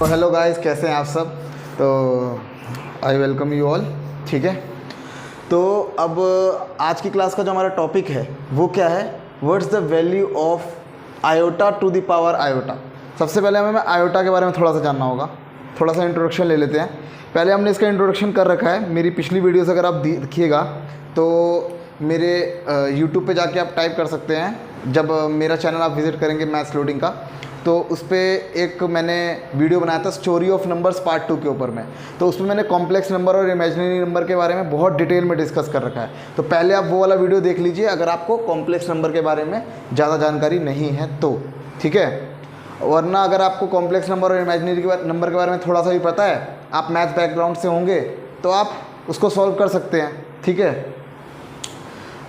तो hello guys, कैसे हैं आप सब। तो आई वेलकम यू ऑल। ठीक है, तो अब आज की क्लास का जो हमारा टॉपिक है वो क्या है, what's the value of iota to the power iota. सबसे पहले हमें आयोटा के बारे में थोड़ा सा जानना होगा, थोड़ा सा इंट्रोडक्शन ले लेते हैं। पहले हमने इसका इंट्रोडक्शन कर रखा है, मेरी पिछली वीडियोस अगर आप देखिएगा तो मेरे यूट्यूब पे जाके आप टाइप कर सकते हैं। जब मेरा चैनल आप विज़िट करेंगे मैथ्स लोडिंग का, तो उस पर एक मैंने वीडियो बनाया था स्टोरी ऑफ नंबर्स पार्ट 2 के ऊपर में। तो उसमें मैंने कॉम्प्लेक्स नंबर और इमेजिनरी नंबर के बारे में बहुत डिटेल में डिस्कस कर रखा है। तो पहले आप वो वाला वीडियो देख लीजिए अगर आपको कॉम्प्लेक्स नंबर के बारे में ज़्यादा जानकारी नहीं है तो, ठीक है। वरना अगर आपको कॉम्प्लेक्स नंबर और इमेजिनरी नंबर के बारे में थोड़ा सा भी पता है, आप मैथ बैकग्राउंड से होंगे, तो आप उसको सॉल्व कर सकते हैं, ठीक है।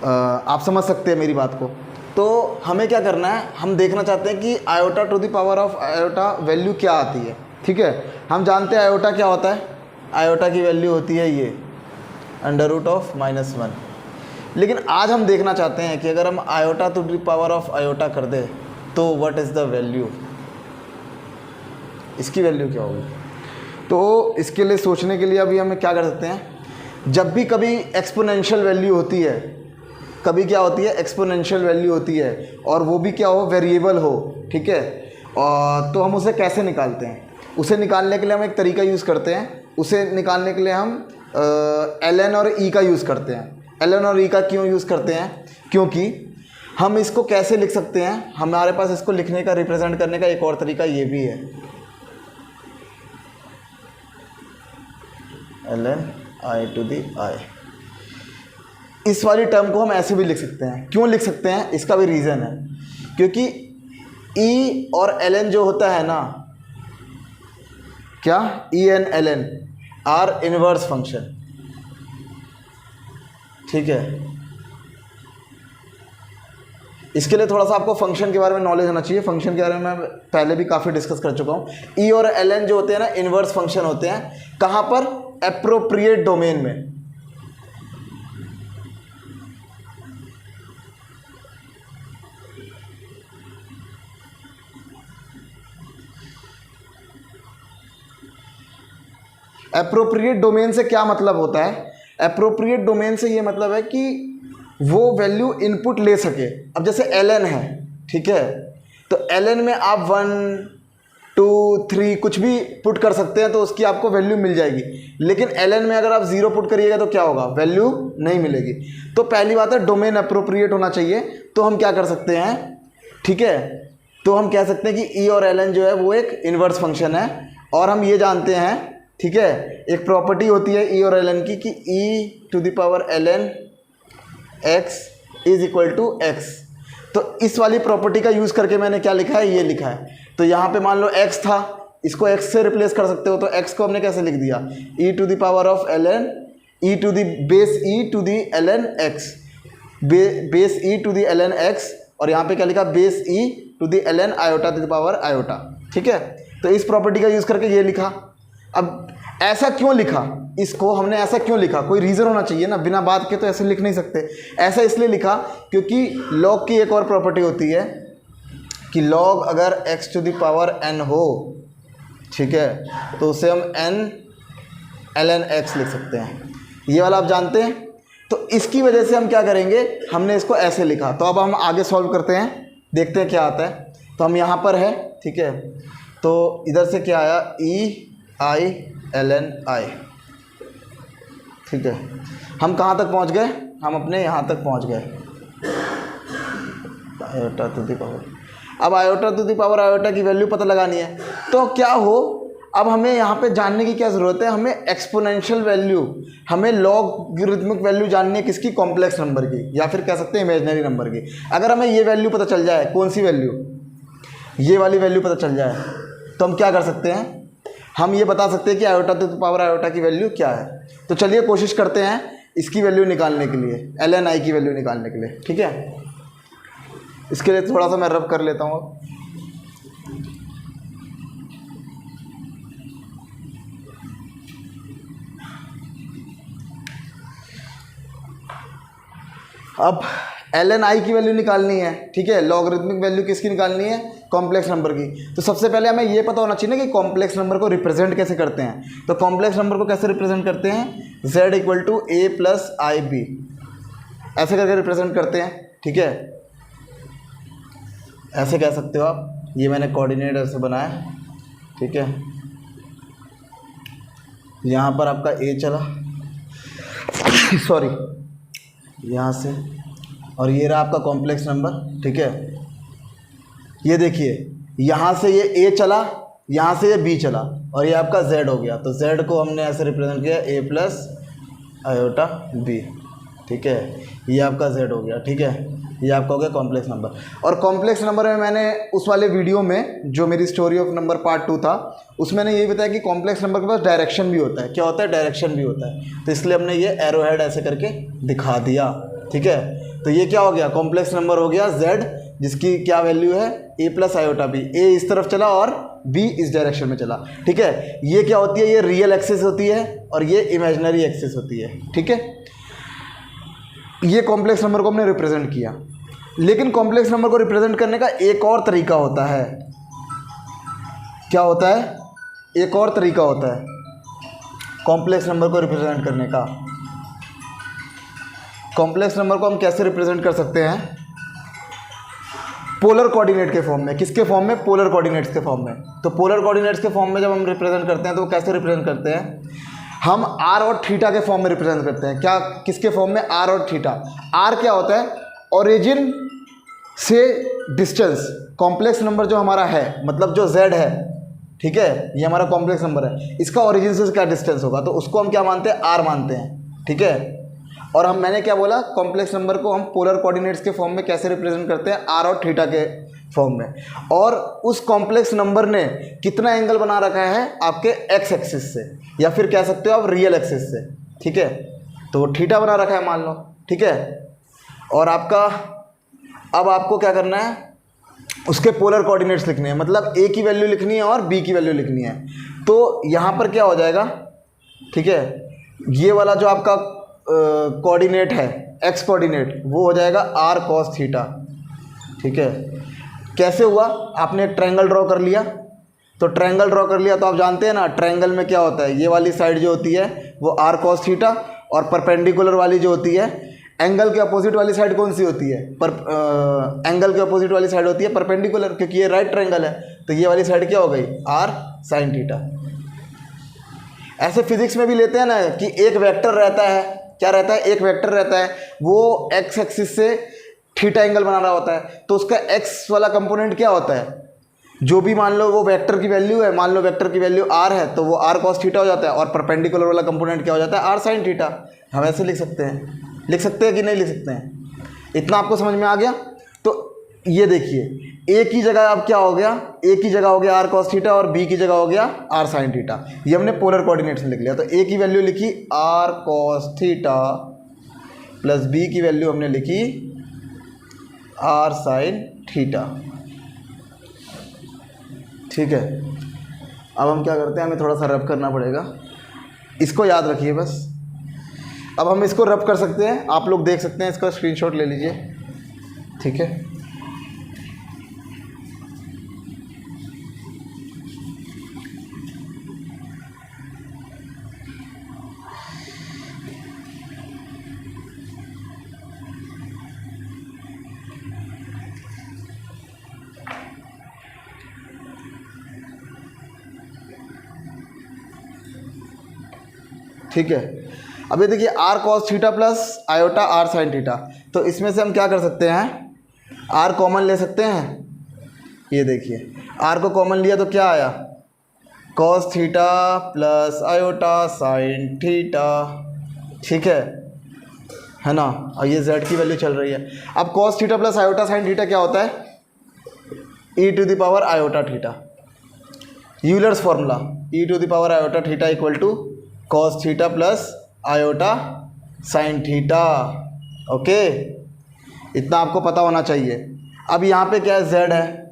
आप समझ सकते हैं मेरी बात को। तो हमें क्या करना है, हम देखना चाहते हैं कि iota to the power of iota value क्या आती है, ठीक है। हम जानते हैं आयोटा क्या होता है, आयोटा की वैल्यू होती है ये √(-1). लेकिन आज हम देखना चाहते हैं कि अगर हम iota to the power of iota कर दें तो व्हाट इज़ द वैल्यू, इसकी वैल्यू क्या होगी। तो इसके लिए सोचने के लिए अभी हमें क्या कर सकते हैं, जब भी कभी एक्सपोनेंशियल वैल्यू होती है, कभी क्या होती है एक्सपोनेंशियल वैल्यू होती है, और वो भी क्या हो, वेरिएबल हो, ठीक है। और तो हम उसे कैसे निकालते हैं, उसे निकालने के लिए हम एक तरीका यूज़ करते हैं। उसे निकालने के लिए हम ln और e का यूज़ करते हैं। ln और e का क्यों यूज़ करते हैं, क्योंकि हम इसको कैसे लिख सकते हैं, हमारे पास इसको लिखने का, रिप्रेजेंट करने का एक और तरीका ये भी है, ln i to the i। इस वाली टर्म को हम ऐसे भी लिख सकते हैं। क्यों लिख सकते हैं, इसका भी रीज़न है, क्योंकि e और ln जो होता है ना, क्या en ln are inverse function, ठीक है। इसके लिए थोड़ा सा आपको फंक्शन के बारे में नॉलेज होना चाहिए। फंक्शन के बारे में मैं पहले भी काफ़ी डिस्कस कर चुका हूँ। e और ln जो होते हैं ना, इनवर्स फंक्शन होते हैं। कहाँ पर, एप्रोप्रिएट डोमेन में। एप्रोप्रिएट डोमेन से क्या मतलब होता है, एप्रोप्रिएट डोमेन से ये मतलब है कि वो वैल्यू इनपुट ले सके। अब जैसे ln है, ठीक है, तो ln में आप 1 2 3 कुछ भी पुट कर सकते हैं, तो उसकी आपको वैल्यू मिल जाएगी। लेकिन ln में अगर आप 0 पुट करिएगा तो क्या होगा, वैल्यू नहीं मिलेगी। तो पहली बात है, डोमेन अप्रोप्रिएट होना चाहिए। तो हम क्या कर सकते हैं, ठीक है, तो हम कह सकते हैं कि e और ln जो है वो एक इनवर्स फंक्शन है। और हम ये जानते हैं, ठीक है, एक प्रॉपर्टी होती है e और ln की कि e to the power ln x is equal to x। तो इस वाली प्रॉपर्टी का यूज़ करके मैंने क्या लिखा है, ये लिखा है। तो यहाँ पे मान लो x था, इसको x से रिप्लेस कर सकते हो। तो x को हमने कैसे लिख दिया, e to the power of ln e to the base e to the ln x, base e to the ln x, और यहाँ पे क्या लिखा, base e to the ln iota to the power iota, ठीक है। तो इस property का यूज़ करके ये लिखा। अब ऐसा क्यों लिखा, इसको हमने ऐसा क्यों लिखा, कोई रीज़न होना चाहिए ना, बिना बात के तो ऐसे लिख नहीं सकते। ऐसा इसलिए लिखा क्योंकि लॉग की एक और प्रॉपर्टी होती है कि लॉग अगर x to the power n हो, ठीक है, तो उसे हम n ln x लिख सकते हैं। ये वाला आप जानते हैं। तो इसकी वजह से हम क्या करेंगे, हमने इसको ऐसे लिखा। तो अब हम आगे सॉल्व करते हैं, देखते हैं क्या आता है। तो हम यहाँ पर है, ठीक है, तो इधर से क्या आया, e i ln i, ठीक है। हम कहाँ तक पहुँच गए, हम अपने यहाँ तक पहुँच गए, आयोटा टू द पावर। अब iota to the power iota की वैल्यू पता लगानी है। तो क्या हो, अब हमें यहाँ पे जानने की क्या ज़रूरत है, हमें एक्सपोनेंशियल वैल्यू, हमें लॉगरिथमिक वैल्यू जाननी है, किसकी, कॉम्प्लेक्स नंबर की, या फिर कह सकते हैं इमेजिनरी नंबर की। अगर हमें ये वैल्यू पता चल जाए, कौन सी वैल्यू, ये वाली वैल्यू पता चल जाए, तो हम क्या कर सकते हैं, हम ये बता सकते हैं कि iota to the power iota की वैल्यू क्या है। तो चलिए कोशिश करते हैं इसकी वैल्यू निकालने के लिए, ln i की वैल्यू निकालने के लिए, ठीक है। इसके लिए थोड़ा सा मैं रब कर लेता हूँ। अब ln i की वैल्यू निकालनी है, ठीक है, लॉगरिथमिक वैल्यू किसकी निकालनी है, कॉम्प्लेक्स नंबर की। तो सबसे पहले हमें ये पता होना चाहिए ना कि कॉम्प्लेक्स नंबर को रिप्रेजेंट कैसे करते हैं। तो कॉम्प्लेक्स नंबर को कैसे रिप्रेजेंट करते हैं, z equal to a plus i b, ऐसे करके रिप्रेजेंट करते हैं, ठीक है, ऐसे कह सकते हो आप। ये मैंने कोऑर्डिनेट ऐसे बनाया, ठीक है, यहाँ पर आपका a चला सॉरी यहाँ से, और ये रहा आपका कॉम्प्लेक्स नंबर, ठीक है। ये देखिए यहाँ से ये a चला, यहाँ से ये b चला, और ये आपका z हो गया। तो z को हमने ऐसे रिप्रेजेंट किया a प्लस आयोटा b, ठीक है, ये आपका z हो गया, ठीक है, ये आपका हो गया कॉम्प्लेक्स नंबर। और कॉम्प्लेक्स नंबर में मैंने उस वाले वीडियो में जो मेरी स्टोरी ऑफ नंबर पार्ट 2 था, उसमें मैंने ये बताया कि कॉम्प्लेक्स नंबर के पास डायरेक्शन भी होता है। क्या होता है, डायरेक्शन भी होता है। तो इसलिए हमने ये एरो हेड ऐसे करके दिखा दिया, ठीक है। तो ये क्या हो गया, कॉम्प्लेक्स नंबर हो गया z, जिसकी क्या वैल्यू है, a plus iota b। a इस तरफ चला और b इस डायरेक्शन में चला, ठीक है। ये क्या होती है, ये रियल एक्सिस होती है और ये इमेजिनरी एक्सिस होती है, ठीक है। ये कॉम्प्लेक्स नंबर को हमने रिप्रेजेंट किया। लेकिन कॉम्प्लेक्स नंबर को रिप्रेजेंट करने का एक और तरीका होता है। क्या होता है, एक और तरीका होता है कॉम्प्लेक्स नंबर को रिप्रेजेंट करने का। कॉम्प्लेक्स नंबर को हम कैसे रिप्रेजेंट कर सकते हैं, पोलर कोऑर्डिनेट के फॉर्म में। किसके फॉर्म में, पोलर कोऑर्डिनेट्स के फॉर्म में। तो पोलर कोऑर्डिनेट्स के फॉर्म में जब हम रिप्रेजेंट करते हैं तो कैसे रिप्रेजेंट करते हैं, हम r और थीटा के फॉर्म में रिप्रेजेंट करते हैं। क्या, किसके फॉर्म में, r और थीटा। r क्या होता है, ओरिजिन से डिस्टेंस। कॉम्प्लेक्स नंबर जो हमारा है, मतलब जो z है, ठीक है, ये हमारा कॉम्प्लेक्स नंबर है, इसका ओरिजिन से क्या डिस्टेंस होगा, तो उसको हम क्या मानते हैं, r मानते हैं, ठीक है। और मैंने क्या बोला, कॉम्प्लेक्स नंबर को हम पोलर कोऑर्डिनेट्स के फॉर्म में कैसे रिप्रेजेंट करते हैं, r और थीटा के फॉर्म में। और उस कॉम्प्लेक्स नंबर ने कितना एंगल बना रखा है आपके x एक्सिस से, या फिर कह सकते हो आप रियल एक्सिस से, ठीक है। तो वो थीटा बना रखा है मान लो, ठीक है। और आपका अब आपको क्या करना है, उसके पोलर कोऑर्डिनेट्स लिखने हैं, मतलब a की वैल्यू लिखनी है और b की वैल्यू लिखनी है। तो यहाँ पर क्या हो जाएगा, ठीक है, ये वाला जो आपका कोऑर्डिनेट है, x कोऑर्डिनेट, वो हो जाएगा r cos थीटा, ठीक है। कैसे हुआ, आपने ट्रायंगल ड्रॉ कर लिया। तो ट्रायंगल ड्रॉ कर लिया तो आप जानते हैं ना, ट्रायंगल में क्या होता है, ये वाली साइड जो होती है वो r cos थीटा, और परपेंडिकुलर वाली जो होती है, एंगल के अपोजिट वाली साइड कौन सी होती है, एंगल के अपोजिट वाली साइड होती है परपेंडिकुलर, क्योंकि ये राइट ट्रायंगल है। तो ये वाली साइड क्या हो गई, r sin थीटा। ऐसे फिजिक्स में भी लेते हैं ना कि एक वेक्टर रहता है, क्या रहता है, एक वेक्टर रहता है, वो x एक्सिस से थीटा एंगल बना रहा होता है। तो उसका x वाला कंपोनेंट क्या होता है, जो भी मान लो वो वेक्टर की वैल्यू है, मान लो वेक्टर की वैल्यू r है, तो वो r cos थीटा हो जाता है, और परपेंडिकुलर वाला कंपोनेंट क्या हो जाता है, r sin थीटा। हम ऐसे लिख सकते हैं, लिख सकते हैं कि नहीं लिख सकते हैं, इतना आपको समझ में आ गया। तो ये देखिए, a की जगह अब क्या हो गया, a की जगह हो गया r cos थीटा, और b की जगह हो गया r sin थीटा। ये हमने पोलर कोऑर्डिनेट्स में लिख लिया। तो a की वैल्यू लिखी r cos theta, plus b की वैल्यू हमने लिखी r sin थीटा, ठीक है। अब हम क्या करते हैं, हमें थोड़ा सा रब करना पड़ेगा, इसको याद रखिए बस। अब हम इसको रब कर सकते हैं, आप लोग देख सकते हैं, इसका स्क्रीनशॉट ले लीजिए, ठीक है। ठीक है, अब ये देखिए r cos theta plus iota r sin theta. तो इसमें से हम क्या कर सकते हैं, r कॉमन ले सकते हैं। ये देखिए r को कॉमन लिया तो क्या आया, cos theta plus iota sin theta, ठीक है ना। और ये z की वैल्यू चल रही है। अब cos theta plus iota sin theta क्या होता है, e to the power iota theta, Euler's formula, e to the power iota theta equal to cos theta plus iota sin theta. Okay, इतना आपको पता होना चाहिए। अब यहाँ पे क्या है, z है।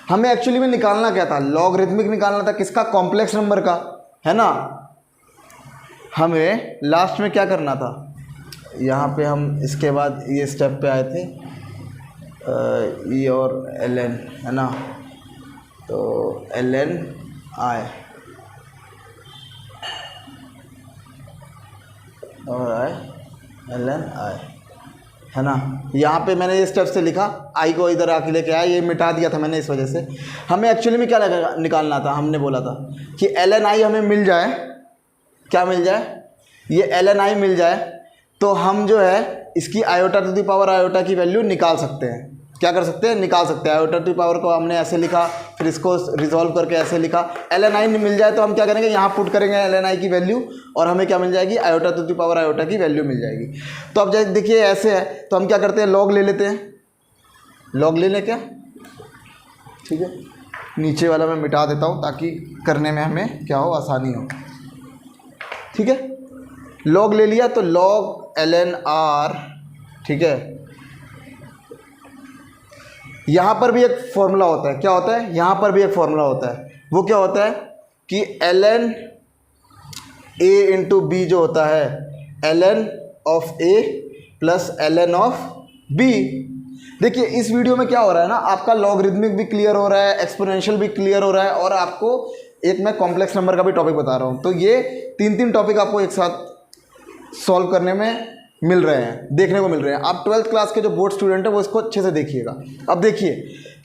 हमें एक्चुअली में निकालना क्या था, लॉगरिथमिक निकालना था, किसका, कॉम्प्लेक्स नंबर का, है ना। हमें लास्ट में क्या करना था, यहाँ पे हम इसके बाद ये स्टेप पे आए थे ई और एल एन, है ना, तो एल एन आए और आए एल एन आए, है ना। यहाँ पे मैंने ये स्टेप से लिखा, आई को इधर आके लेके आया, ये मिटा दिया था मैंने इस वजह से। हमें एक्चुअली में क्या निकालना था, हमने बोला था कि एल एन आई हमें मिल जाए, क्या मिल जाए, ये एल एन आई मिल जाए तो हम जो है इसकी iota to the power iota की वैल्यू निकाल सकते हैं। क्या कर सकते हैं, निकाल सकते हैं। आयोटा टू द पावर को हमने ऐसे लिखा, फिर इसको रिजॉल्व करके ऐसे लिखा। एल एन आई मिल जाए तो हम क्या करेंगे, यहाँ पुट करेंगे एल एन आई की वैल्यू और हमें क्या मिल जाएगी, iota to the power iota की वैल्यू मिल जाएगी। तो अब जैसे देखिए ऐसे है तो हम क्या करते हैं, लॉग ले लेते हैं। लॉग ले लें क्या, ठीक है, नीचे वाला मैं मिटा देता हूँ ताकि करने में हमें क्या हो, आसानी हो। ठीक है, लॉग ले लिया तो लॉग एल एन आर, ठीक है। यहाँ पर भी एक फॉर्मूला होता है, क्या होता है, यहाँ पर भी एक फॉर्मूला होता है। वो क्या होता है कि L N A into B जो होता है, L N of A plus L N of B. देखिए इस वीडियो में क्या हो रहा है ना, आपका लॉगरिथमिक भी क्लियर हो रहा है, एक्सपोनेंशियल भी क्लियर हो रहा है, और आपको एक मैं कॉम्प्लेक्स नंबर का भी टॉपिक बता रहा हूँ। तो ये तीन टॉपिक आपको एक साथ सॉल्व करने में मिल रहे हैं, देखने को मिल रहे हैं। आप 12th क्लास के जो बोर्ड स्टूडेंट है वो इसको अच्छे से देखिएगा। अब देखिए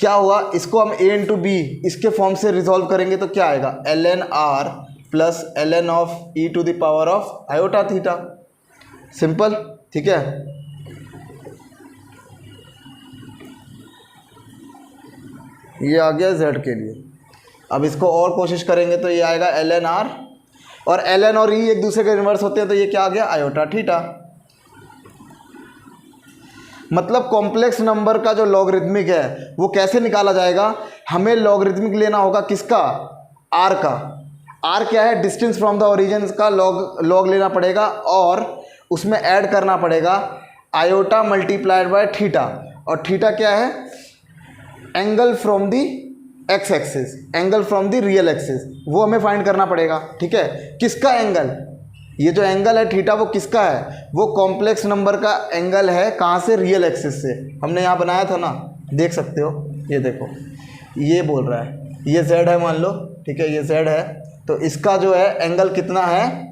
क्या हुआ, इसको हम ए इंटू बी इसके फॉर्म से रिजॉल्व करेंगे तो क्या आएगा, L N R plus L N of E to the power of iota theta. Simple, ठीक है। ये आ गया जेड के लिए। अब इसको और कोशिश करेंगे तो ये आएगा एल एन आर, और एल एन और ई एक दूसरे के इन्वर्स होते हैं तो ये क्या आ गया, आयोटा थीटा। मतलब कॉम्प्लेक्स नंबर का जो लॉगरिथमिक है वो कैसे निकाला जाएगा, हमें लॉगरिथमिक लेना होगा किसका, आर का। आर क्या है, डिस्टेंस फ्रॉम द ओरिजिन का लॉग लेना पड़ेगा, और उसमें ऐड करना पड़ेगा आयोटा मल्टीप्लाइड बाय थीटा। और थीटा क्या है, angle from the x axis, angle from the real axis, वो हमें फाइंड करना पड़ेगा। ठीक है, किसका एंगल, ये जो एंगल है थीटा वो किसका है, वो कॉम्प्लेक्स नंबर का एंगल है। कहाँ से, रियल एक्सिस से। हमने यहाँ बनाया था ना, देख सकते हो, ये देखो ये बोल रहा है, ये z है मान लो, ठीक है, ये z है, तो इसका जो है एंगल कितना है,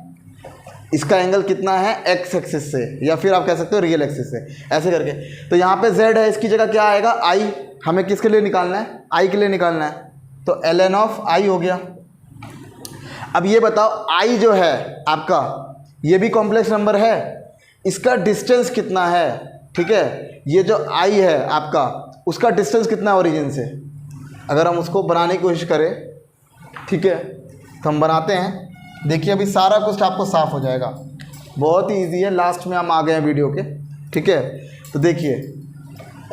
इसका एंगल कितना है एक्स एक्सिस से, या फिर आप कह सकते हो रियल एक्सिस से, ऐसे करके। तो यहाँ पे z है, इसकी जगह क्या आएगा, i। हमें किसके लिए निकालना है, i के लिए निकालना है, तो एल एन ऑफ i हो गया। अब ये बताओ i जो है आपका, ये भी कॉम्प्लेक्स नंबर है, इसका डिस्टेंस कितना है, ठीक है। ये जो i है आपका, उसका डिस्टेंस कितना है ओरिजिन से। अगर हम उसको बनाने की कोशिश करें, ठीक है, तो हम बनाते हैं। देखिए अभी सारा कुछ आपको साफ हो जाएगा, बहुत ही ईजी है, लास्ट में हम आ गए हैं वीडियो के, ठीक है। तो देखिए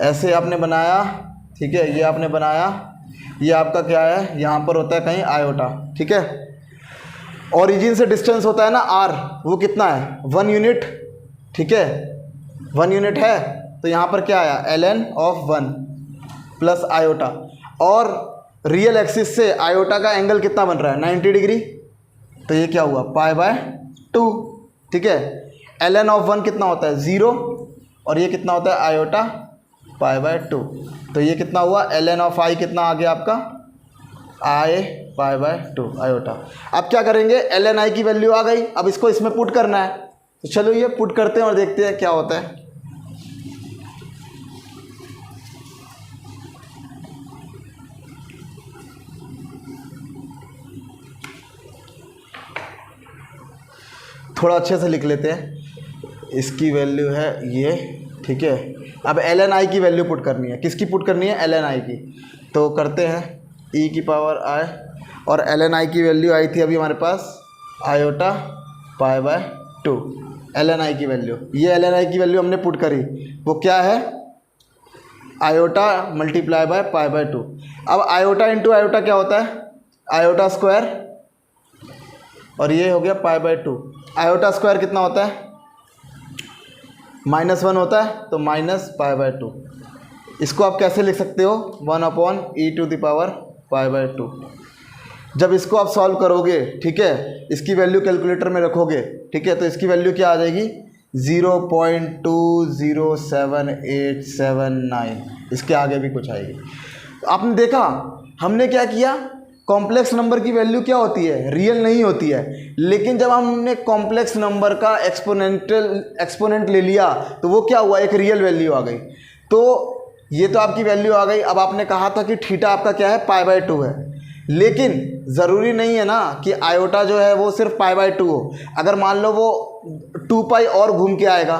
ऐसे आपने बनाया, ठीक है, ये आपने बनाया, ये आपका क्या है, यहाँ पर होता है कहीं आयोटा, ठीक है। ओरिजिन से डिस्टेंस होता है ना r, वो कितना है, 1 यूनिट, ठीक है, 1 यूनिट है। तो यहाँ पर क्या आया, L N of 1 plus iota, और रियल एक्सिस से आयोटा का एंगल कितना बन रहा है, 90 डिग्री, तो ये क्या हुआ, पाई बाय 2, ठीक है। एल एन ऑफ 1 कितना होता है, 0, और ये कितना होता है, आयोटा पाई बाय 2, तो ये कितना हुआ, एल एन ऑफ आई कितना आ गया आपका, आई पाई बाय 2 आयोटा। अब क्या करेंगे, एल एन आई की वैल्यू आ गई, अब इसको इसमें पुट करना है, तो चलो ये पुट करते हैं और देखते हैं क्या होता है। थोड़ा अच्छे से लिख लेते हैं, इसकी वैल्यू है ये, ठीक है। अब एल एन आई की वैल्यू पुट करनी है, किसकी पुट करनी है, एल एन आई की। तो करते हैं, ई की पावर आई, और एल एन आई की वैल्यू आई थी अभी हमारे पास, iota pi by 2, L N I की वैल्यू। ये एल एन आई की वैल्यू हमने पुट करी, वो क्या है, iota multiply by pi by 2। अब आयोटा इंटू आयोटा क्या होता है, आयोटा स्क्वायर, और ये हो गया पाई बाय 2। आयोटा स्क्वायर कितना होता है, -1 होता है, तो माइनस पाई बाय 2। इसको आप कैसे लिख सकते हो, 1/e to the power pi by 2। जब इसको आप सॉल्व करोगे, ठीक है, इसकी वैल्यू कैलकुलेटर में रखोगे, ठीक है, तो इसकी वैल्यू क्या आ जाएगी, 0.207879, इसके आगे भी कुछ आएगी। तो आपने देखा हमने क्या किया, कॉम्प्लेक्स नंबर की वैल्यू क्या होती है, रियल नहीं होती है, लेकिन जब हमने कॉम्प्लेक्स नंबर का एक्सपोनेंट ले लिया तो वो क्या हुआ, एक रियल वैल्यू आ गई। तो ये तो आपकी वैल्यू आ गई। अब आपने कहा था कि थीटा आपका क्या है, π/2 है, लेकिन ज़रूरी नहीं है ना कि आयोटा जो है वो सिर्फ π/2 हो। अगर मान लो वो 2π और घूम के आएगा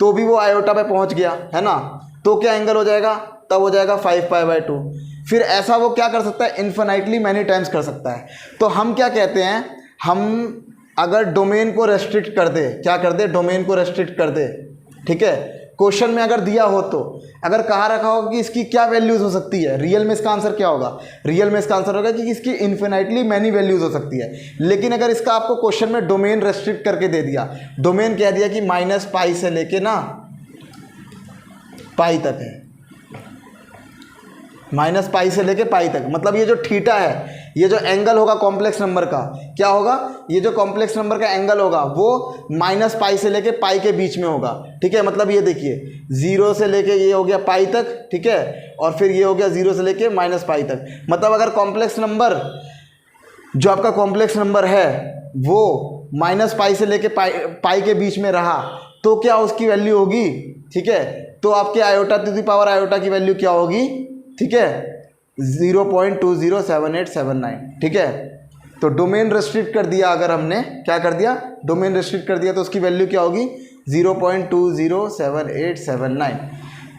तो भी वो आयोटा पे पहुंच गया है ना, तो क्या एंगल हो जाएगा, तब हो जाएगा 5π/2। फिर ऐसा वो क्या कर सकता है, इन्फिनाइटली मैनी टाइम्स कर सकता है। तो हम क्या कहते हैं, हम अगर डोमेन को रेस्ट्रिक्ट कर दे, क्या कर दे, डोमेन को रेस्ट्रिक्ट कर दे, ठीक है, क्वेश्चन में अगर दिया हो तो अगर कहा रखा हो कि इसकी क्या वैल्यूज़ हो सकती है, रियल में इसका आंसर क्या होगा, रियल में इसका आंसर होगा कि इसकी इन्फिनाइटली मैनी वैल्यूज़ हो सकती है। लेकिन अगर इसका आपको क्वेश्चन में डोमेन रेस्ट्रिक्ट करके दे दिया, डोमेन कह दिया कि -π से लेके ना पाई तक है, -π से लेके पाई तक, मतलब ये जो थीटा है, ये जो एंगल होगा कॉम्प्लेक्स नंबर का, क्या होगा, ये जो कॉम्प्लेक्स नंबर का एंगल होगा वो -π से लेके पाई के बीच में होगा, ठीक है। मतलब ये देखिए 0 से लेके ये हो गया पाई तक, ठीक है, और फिर ये हो गया 0 से लेके -π तक। मतलब अगर कॉम्प्लेक्स नंबर, जो आपका कॉम्प्लेक्स नंबर है वो -π से लेके पाई के बीच में रहा तो क्या उसकी वैल्यू होगी, ठीक है। तो आपके iota to the power iota की वैल्यू क्या होगी, ठीक है, 0.207879, ठीक है। तो डोमेन रेस्ट्रिक्ट कर दिया, अगर हमने क्या कर दिया, डोमेन रेस्ट्रिक्ट कर दिया, तो उसकी वैल्यू क्या होगी, 0.207879।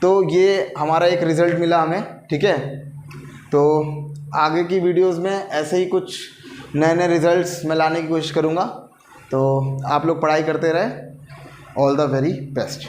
तो ये हमारा एक रिज़ल्ट मिला हमें, ठीक है। तो आगे की वीडियोस में ऐसे ही कुछ नए नए रिज़ल्ट्स मैं लाने की कोशिश करूँगा। तो आप लोग पढ़ाई करते रहें। All the very best.